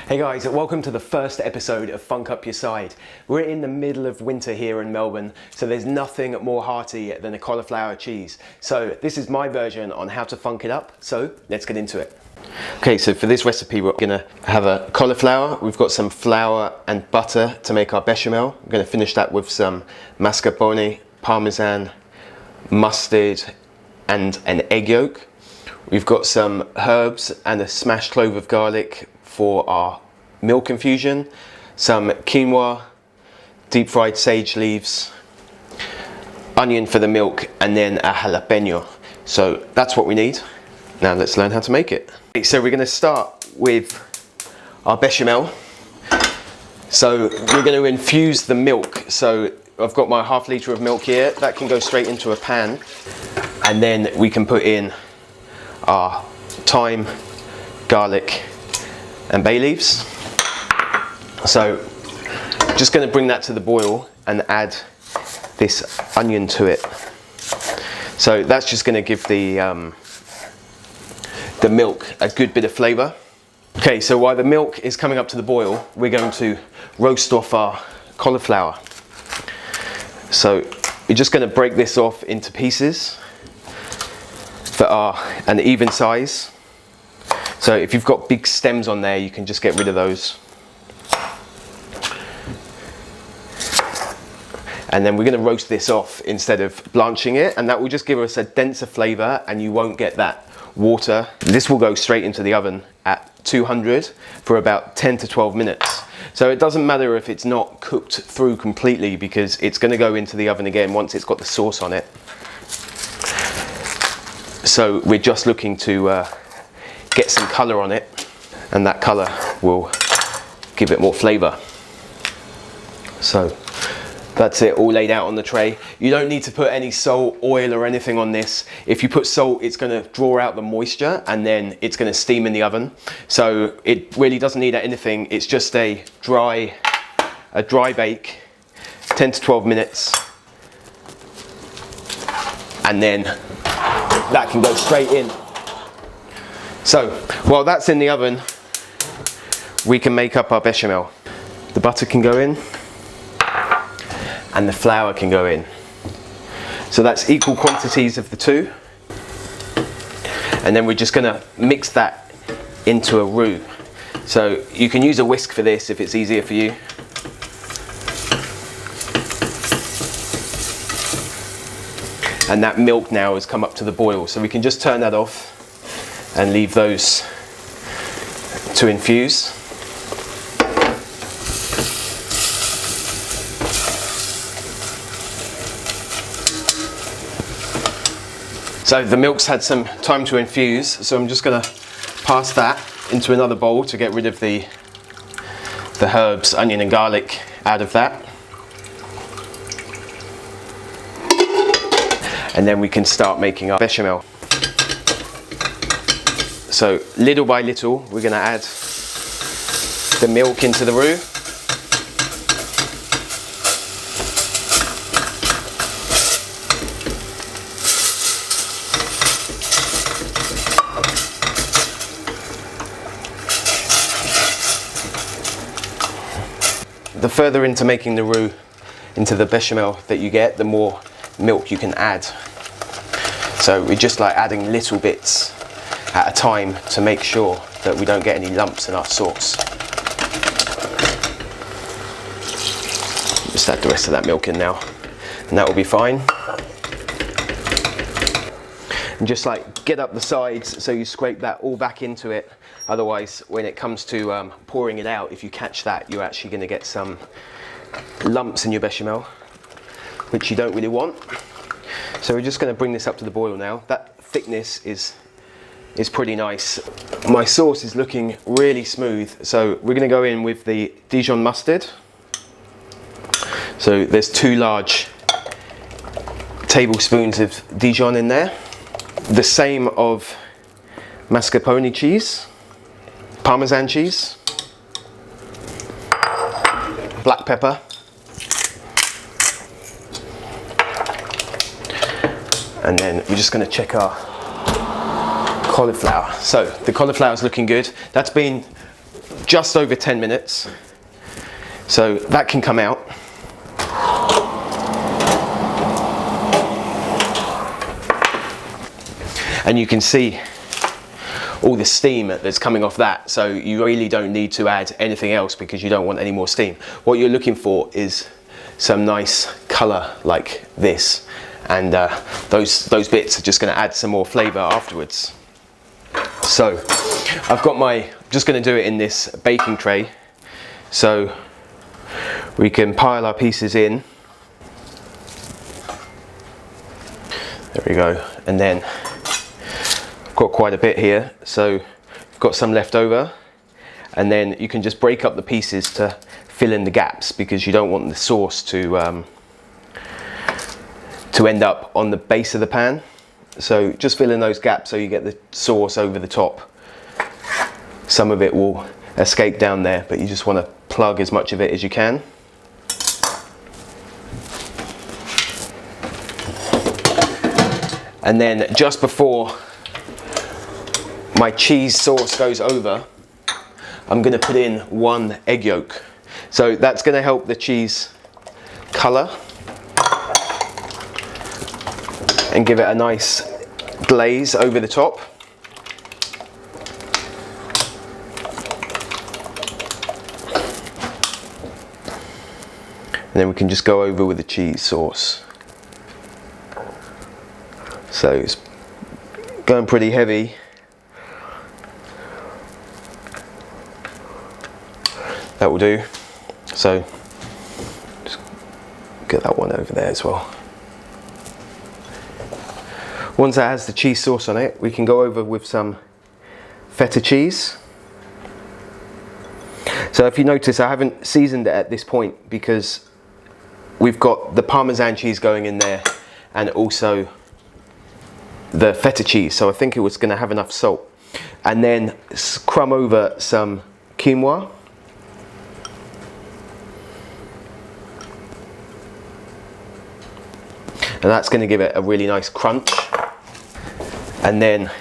Hey guys, welcome to the first episode of Funk Up Your Side. We're in the middle of winter here in Melbourne, so there's nothing more hearty than a cauliflower cheese. So this is my version on how to funk it up, so let's get into it. Okay, so for this recipe we're gonna have a cauliflower. We've got some flour and butter to make our bechamel. We're gonna finish that with some mascarpone, parmesan, mustard and an egg yolk. We've got some herbs and a smashed clove of garlic for our milk infusion, some quinoa, deep fried sage leaves, onion for the milk, and then a jalapeño. So that's what we need. Now let's learn how to make it. Okay, so we're going to start with our bechamel. So we're going to infuse the milk. So I've got my ½ litre of milk here. That can go straight into a pan, and then we can put in our thyme, garlic and bay leaves. So just going to bring that to the boil and add this onion to it. So that's just going to give the milk a good bit of flavour. Okay, so while the milk is coming up to the boil, we're going to roast off our cauliflower. So we're just going to break this off into pieces that are an even size. So if you've got big stems on there, you can just get rid of those. And then we're going to roast this off instead of blanching it, and that will just give us a denser flavour and you won't get that water. This will go straight into the oven at 200 for about 10 to 12 minutes. So it doesn't matter if it's not cooked through completely, because it's going to go into the oven again once it's got the sauce on it. So we're just looking to get some colour on it, and that colour will give it more flavour. So that's it, all laid out on the tray. You don't need to put any salt, oil or anything on this. If you put salt, it's going to draw out the moisture and then it's going to steam in the oven. So it really doesn't need anything. It's just a dry bake, 10 to 12 minutes, and then that can go straight in. So while that's in the oven, we can make up our bechamel. The butter can go in and the flour can go in. So that's equal quantities of the two. And then we're just gonna mix that into a roux. So you can use a whisk for this if it's easier for you. And that milk now has come up to the boil, so we can just turn that off and leave those to infuse. So the milk's had some time to infuse, so I'm just going to pass that into another bowl to get rid of the herbs, onion and garlic out of that. And then we can start making our bechamel. So little by little, we're going to add the milk into the roux. The further into making the roux, into the bechamel that you get, the more milk you can add. So we just like adding little bits at a time to make sure that we don't get any lumps in our sauce. Just add the rest of that milk in now, and that will be fine. And just like get up the sides so you scrape that all back into it. Otherwise, when it comes to pouring it out, if you catch that, you're actually going to get some lumps in your bechamel, which you don't really want. So we're just going to bring this up to the boil now. That thickness is pretty nice. My sauce is looking really smooth, so we're going to go in with the Dijon mustard. So there's 2 large tablespoons of Dijon in there. The same of mascarpone cheese, parmesan cheese, black pepper, and then we're just going to check our cauliflower. So the cauliflower is looking good. That's been just over 10 minutes. So that can come out. And you can see all the steam that's coming off that. So you really don't need to add anything else because you don't want any more steam. What you're looking for is some nice color like this. And those bits are just gonna add some more flavor afterwards. So I'm just gonna do it in this baking tray. So we can pile our pieces in. There we go. And then I've got quite a bit here, so I've got some left over. And then you can just break up the pieces to fill in the gaps because you don't want the sauce to end up on the base of the pan. So just fill in those gaps so you get the sauce over the top. Some of it will escape down there, but you just want to plug as much of it as you can. And then just before my cheese sauce goes over, I'm going to put in 1 egg yolk. So that's going to help the cheese colour and give it a nice glaze over the top. And then we can just go over with the cheese sauce. So it's going pretty heavy. That will do. So just get that one over there as well. Once that has the cheese sauce on it, we can go over with some feta cheese. So if you notice, I haven't seasoned it at this point because we've got the parmesan cheese going in there and also the feta cheese. So I think it was going to have enough salt. And then crumb over some quinoa. And that's going to give it a really nice crunch. And then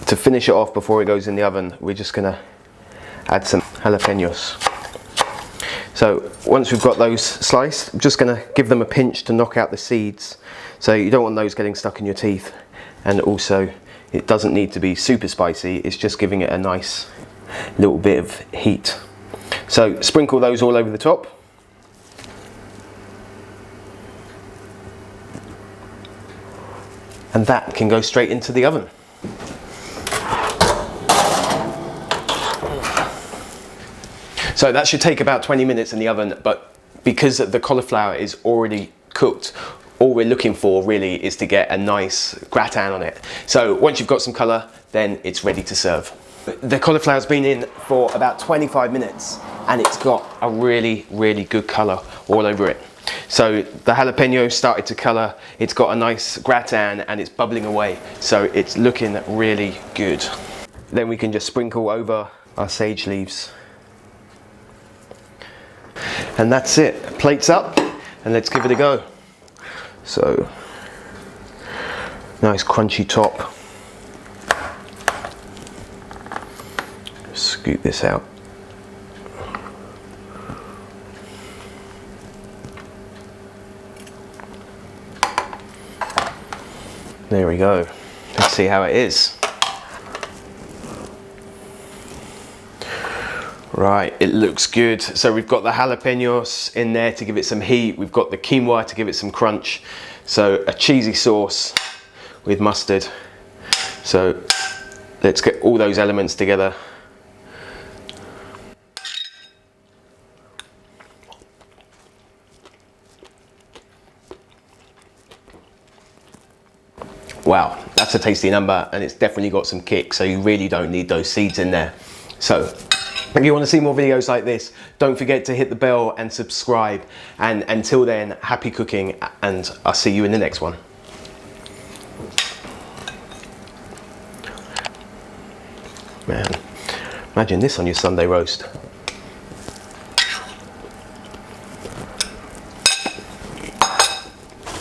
to finish it off before it goes in the oven, we're just going to add some jalapeños. So once we've got those sliced, I'm just going to give them a pinch to knock out the seeds. So you don't want those getting stuck in your teeth. And also it doesn't need to be super spicy, it's just giving it a nice little bit of heat. So sprinkle those all over the top. And that can go straight into the oven. So that should take about 20 minutes in the oven, but because the cauliflower is already cooked, all we're looking for really is to get a nice gratin on it. So once you've got some colour, then it's ready to serve. The cauliflower's been in for about 25 minutes and it's got a really, really good colour all over it. So the jalapeno started to colour, it's got a nice gratin and it's bubbling away. So it's looking really good. Then we can just sprinkle over our sage leaves. And that's it, plates up and let's give it a go. So, nice crunchy top. Scoop this out. There we go. Let's see how it is. Right, it looks good. So we've got the jalapeños in there to give it some heat. We've got the quinoa to give it some crunch. So a cheesy sauce with mustard. So let's get all those elements together. Wow, that's a tasty number and it's definitely got some kick. So you really don't need those seeds in there. So if you want to see more videos like this, don't forget to hit the bell and subscribe. And until then, happy cooking and I'll see you in the next one. Man, imagine this on your Sunday roast.